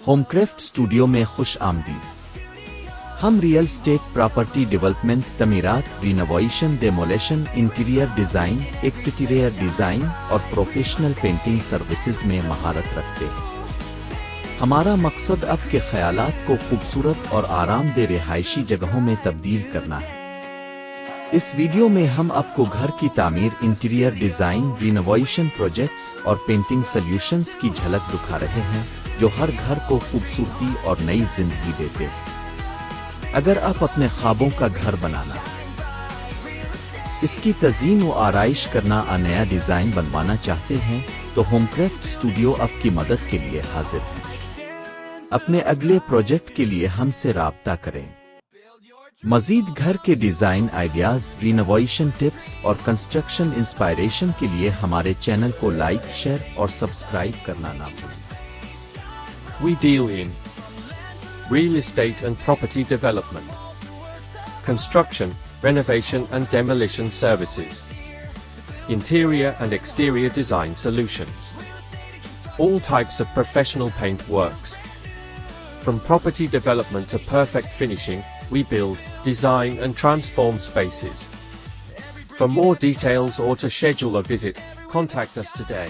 होमक्राफ्ट studio में खुश आमदीद। हम रियल स्टेट प्रॉपर्टी डेवलपमेंट, तमीरात, renovation, demolition, interior design, exterior design और प्रोफेशनल पेंटिंग सर्विसेज में महारत रखते हैं। हमारा मकसद आपके ख्यालात को खूबसूरत और आरामदेह रिहायशी जगहों में तब्दील करना है। इस वीडियो में हम आपको घर की तामीर, इंटीरियर डिजाइन, रिनोवेशन प्रोजेक्ट्स और पेंटिंग सॉल्यूशंस की झलक दिखा रहे हैं जो हर घर को खूबसूरती और नई जिंदगी देते हैं। अगर आप अपने ख्वाबों का घर बनाना, इसकी तज़ीन व आराइश करना और नया डिजाइन बनवाना चाहते हैं तो होमक्राफ्ट स्टूडियो आपकी मदद के लिए हाजिर है। अपने अगले प्रोजेक्ट के लिए हमसे राब्ता करें। मजीद घर के डिजाइन आइडियाज, रिनोवेशन टिप्स और कंस्ट्रक्शन इंस्पायरेशन के लिए हमारे चैनल को लाइक, शेयर और सब्सक्राइब करना ना भूलें। We deal in real estate and property development, construction, renovation and demolition services, interior and exterior design solutions, all types of professional paint works. From property development to perfect finishing, we build, design and transform spaces. For more details or to schedule a visit, contact us today.